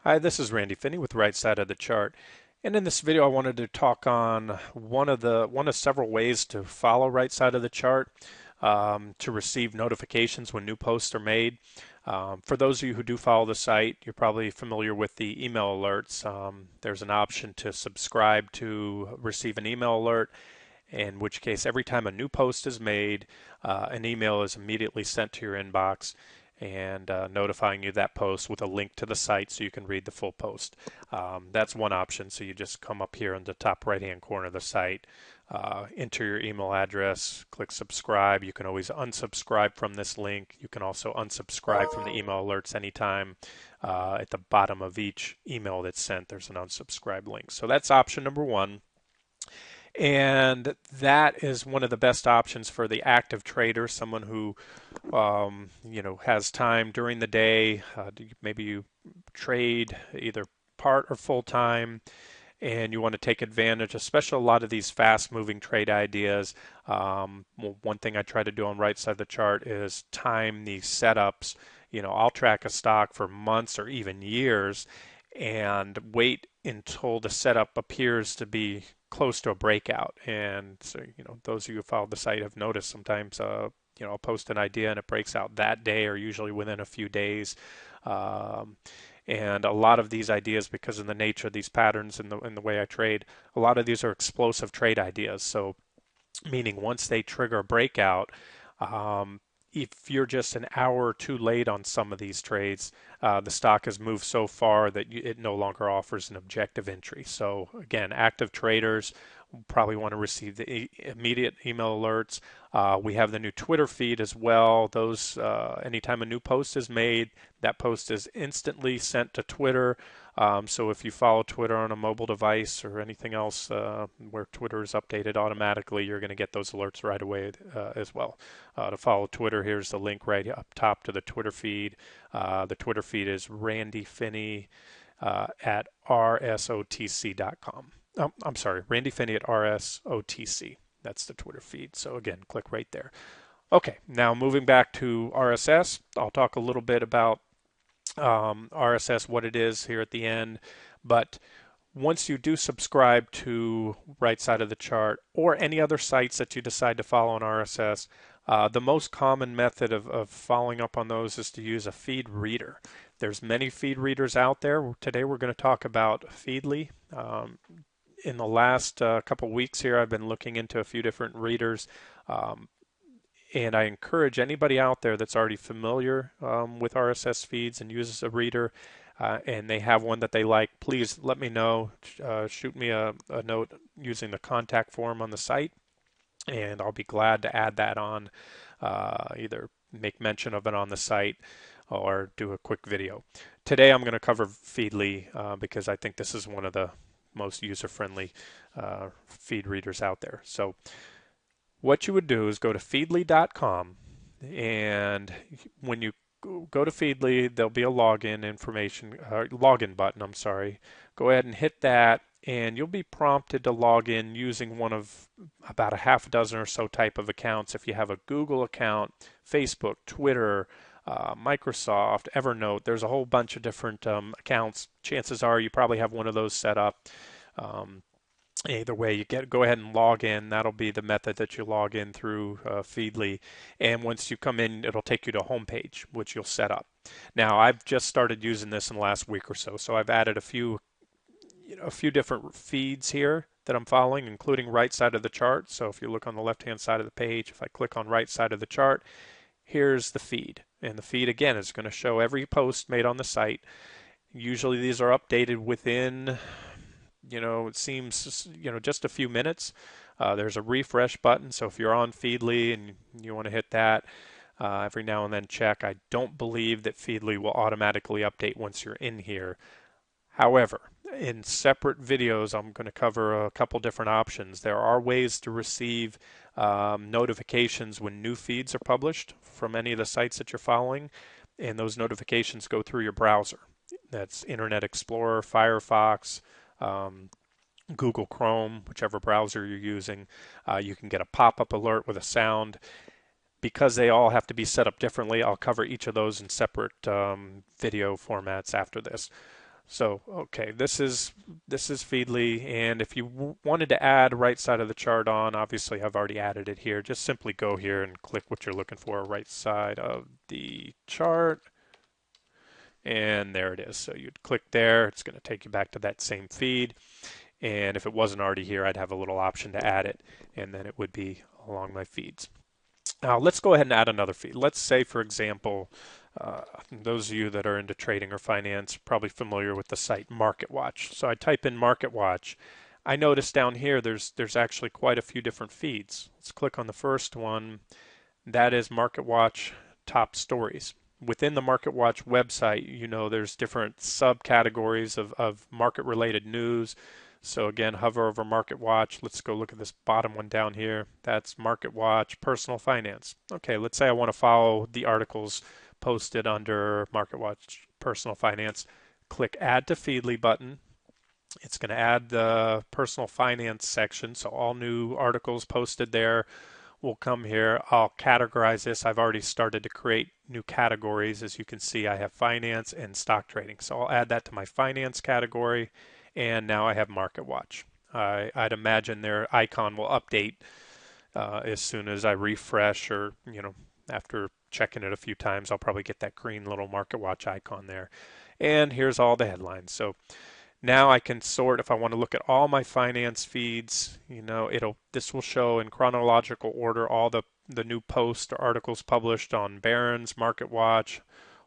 Hi, this is Randy Finney with Right Side of the Chart. And in this video, I wanted to talk on one of several ways to follow Right Side of the Chart to receive notifications when new posts are made. For those of you who do follow the site, you're probably familiar with the email alerts. There's an option to subscribe to receive an email alert, in which case every time a new post is made, an email is immediately sent to your inbox and notifying you that post with a link to the site so you can read the full post. That's one option. So you just come up here in the top right hand corner of the site, enter your email address, click subscribe. You can always unsubscribe from this link. You can also unsubscribe from the email alerts anytime. At the bottom of each email that's sent, there's an unsubscribe link. So that's option number one. And that is one of the best options for the active trader, someone who has time during the day. Maybe you trade either part or full time, and you want to take advantage, especially a lot of these fast-moving trade ideas. One thing I try to do on right side of the chart is time these setups. I'll track a stock for months or even years and wait until the setup appears to be close to a breakout. And so, those of you who follow the site have noticed sometimes, I'll post an idea and it breaks out that day or usually within a few days. And a lot of these ideas, because of the nature of these patterns and the way I trade, a lot of these are explosive trade ideas. So, meaning once they trigger a breakout, if you're just an hour or two late on some of these trades, the stock has moved so far that it no longer offers an objective entry. So again, active traders probably want to receive the immediate email alerts. We have the new Twitter feed as well. Those anytime a new post is made, that post is instantly sent to Twitter. So if you follow Twitter on a mobile device or anything else where Twitter is updated automatically, you're going to get those alerts right away as well. To follow Twitter, here's the link right up top to the Twitter feed. The Twitter feed is Randy Finney at rsotc.com. I'm sorry, Randy Finney at rsotc. That's the Twitter feed. So again, click right there. Okay, now moving back to RSS, I'll talk a little bit about RSS, what it is here at the end. But once you do subscribe to Right Side of the Chart or any other sites that you decide to follow on RSS, the most common method of following up on those is to use a feed reader. There's many feed readers out there. Today we're going to talk about Feedly. In the last couple weeks here, I've been looking into a few different readers. And I encourage anybody out there that's already familiar with RSS feeds and uses a reader and they have one that they like, please let me know. Shoot me a note using the contact form on the site, and I'll be glad to add that on, either make mention of it on the site or do a quick video. Today I'm going to cover Feedly because I think this is one of the most user-friendly feed readers out there. So what you would do is go to feedly.com, and when you go to Feedly, there'll be a login button, I'm sorry. Go ahead and hit that, and you'll be prompted to log in using one of about a half a dozen or so type of accounts. If you have a Google account, Facebook, Twitter, Microsoft, Evernote, there's a whole bunch of different accounts. Chances are you probably have one of those set up. Either way, go ahead and log in. That'll be the method that you log in through Feedly. And once you come in, it'll take you to a home page, which you'll set up. Now, I've just started using this in the last week or so, so I've added a few different feeds here that I'm following, including right side of the chart. So if you look on the left-hand side of the page, if I click on right side of the chart, here's the feed. And the feed, again, is going to show every post made on the site. Usually these are updated within it seems, just a few minutes. There's a refresh button, so if you're on Feedly and you want to hit that, every now and then check. I don't believe that Feedly will automatically update once you're in here. However, in separate videos, I'm going to cover a couple different options. There are ways to receive notifications when new feeds are published from any of the sites that you're following, and those notifications go through your browser. That's Internet Explorer, Firefox, Google Chrome, whichever browser you're using. You can get a pop-up alert with a sound. Because they all have to be set up differently, I'll cover each of those in separate video formats after this. So, okay, this is Feedly, and if you wanted to add right side of the chart on, obviously I've already added it here. Just simply go here and click what you're looking for, right side of the chart, and there it is. So you'd click there, it's going to take you back to that same feed, and if it wasn't already here, I'd have a little option to add it, and then it would be along my feeds. Now let's go ahead and add another feed. Let's say, for example, those of you that are into trading or finance are probably familiar with the site Marketwatch. So I type in Marketwatch. I notice down here there's actually quite a few different feeds. Let's click on the first one. That is Marketwatch Top Stories. Within the Marketwatch website, you know, there's different subcategories of market related news. So again, hover over Marketwatch. Let's go look at this bottom one down here. That's Marketwatch Personal Finance. Okay, let's say I want to follow the articles posted under Marketwatch Personal Finance. Click Add to Feedly button. It's going to add the personal finance section, so all new articles posted there will come here. I'll categorize this. I've already started to create new categories. As you can see, I have finance and stock trading. So I'll add that to my finance category, and now I have Marketwatch. I'd imagine their icon will update as soon as I refresh, or after checking it a few times, I'll probably get that green little Marketwatch icon there. And here's all the headlines. So now I can sort. If I want to look at all my finance feeds, this will show in chronological order all the new posts or articles published on Barron's, MarketWatch,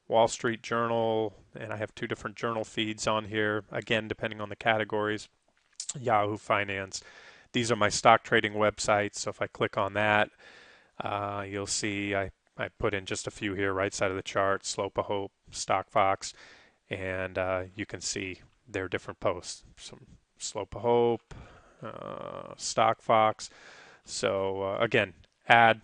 Wall Street Journal, and I have two different journal feeds on here, again depending on the categories. Yahoo Finance. These are my stock trading websites, so if I click on that, you'll see I put in just a few here, right side of the chart, Slope of Hope, StockFox, and you can see their different posts. Some Slope of Hope, StockFox. So again, add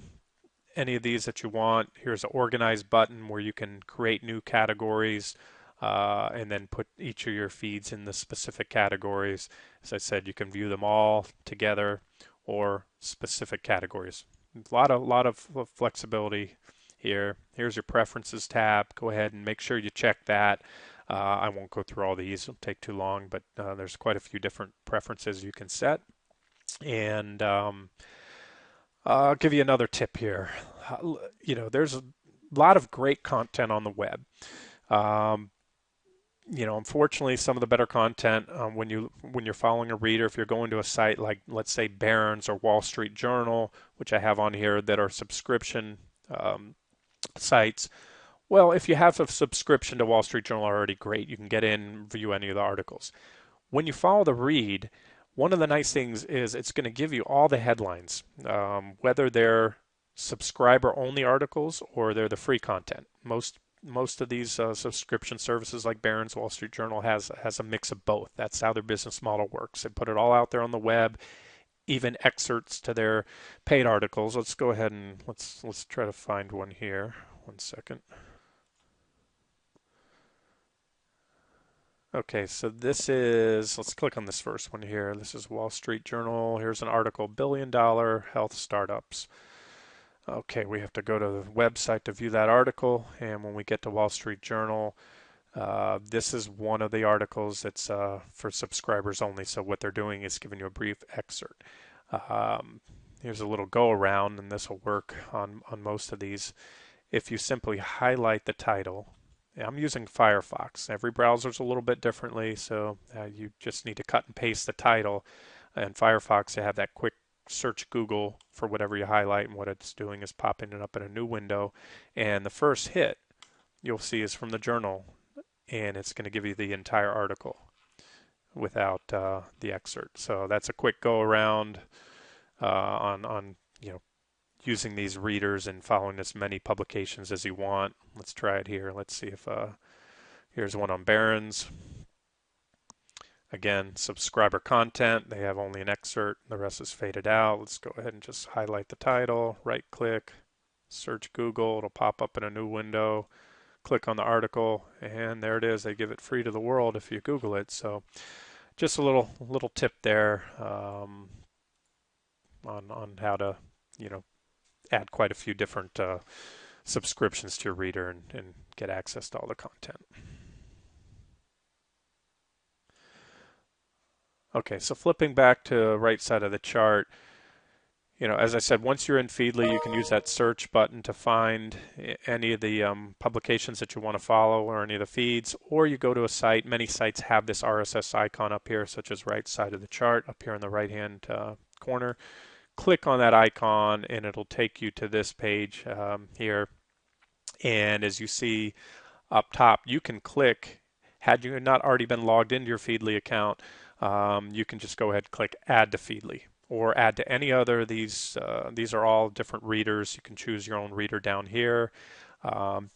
any of these that you want. Here's an organize button where you can create new categories and then put each of your feeds in the specific categories. As I said, you can view them all together or specific categories. A lot of flexibility here. Here's your preferences tab. Go ahead and make sure you check that. I won't go through all these, it'll take too long, but there's quite a few different preferences you can set. And I'll give you another tip here. There's a lot of great content on the web. Unfortunately, some of the better content when you're following a reader, if you're going to a site like, let's say, Barron's or Wall Street Journal, which I have on here, that are subscription sites. Well, if you have a subscription to Wall Street Journal already, great. You can get in, view any of the articles. When you follow the read, one of the nice things is it's going to give you all the headlines, whether they're subscriber-only articles or they're the free content. Most of these subscription services like Barron's, Wall Street Journal has a mix of both. That's how their business model works. They put it all out there on the web, even excerpts to their paid articles. Let's go ahead and let's try to find one here. 1 second. Okay, so let's click on this first one here. This is Wall Street Journal. Here's an article, $1 billion health startups. Okay, we have to go to the website to view that article, and when we get to Wall Street Journal, this is one of the articles that's for subscribers only. So what they're doing is giving you a brief excerpt. Here's a little go around, and this will work on most of these. If you simply highlight the title, I'm using Firefox. Every browser's a little bit differently, so you just need to cut and paste the title. And Firefox, you have that quick search Google for whatever you highlight, and what it's doing is popping it up in a new window. And the first hit you'll see is from the journal, and it's going to give you the entire article without the excerpt. So that's a quick go around on using these readers and following as many publications as you want. Let's try it here. Let's see if here's one on Barron's. Again, subscriber content. They have only an excerpt. The rest is faded out. Let's go ahead and just highlight the title, right click, search Google. It'll pop up in a new window. Click on the article, and there it is. They give it free to the world if you Google it. So just a little tip there on how to add quite a few different subscriptions to your reader and get access to all the content. Okay, so flipping back to right side of the chart, as I said, once you're in Feedly, you can use that search button to find any of the publications that you want to follow or any of the feeds, or you go to a site. Many sites have this RSS icon up here, such as right side of the chart, up here in the right-hand corner. Click on that icon, and it'll take you to this page here. And as you see up top, you can click, had you not already been logged into your Feedly account, you can just go ahead and click Add to Feedly or add to any other of these. These are all different readers. You can choose your own reader down here.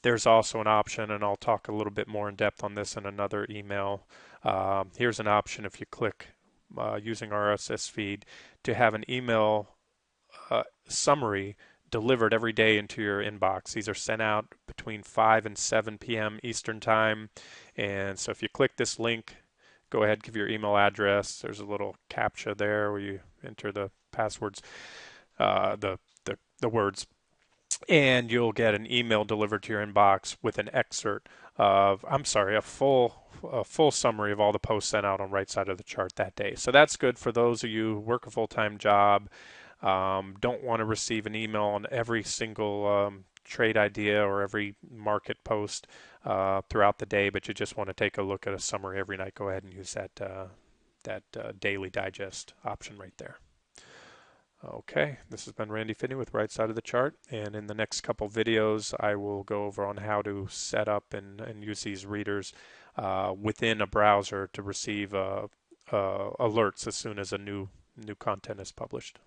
There's also an option, and I'll talk a little bit more in depth on this in another email. Here's an option if you click using RSS feed to have an email summary delivered every day into your inbox. These are sent out between 5 and 7 p.m. Eastern Time. And so if you click this link, go ahead, give your email address. There's a little CAPTCHA there where you enter the passwords, the words, and you'll get an email delivered to your inbox with an excerpt of, a full summary of all the posts sent out on right side of the chart that day. So that's good for those of you who work a full-time job, don't want to receive an email on every single trade idea or every market post throughout the day, but you just want to take a look at a summary every night. Go ahead and use that daily digest option right there. Okay, this has been Randy Finney with Right Side of the Chart, and in the next couple videos I will go over on how to set up and use these readers within a browser to receive alerts as soon as a new content is published.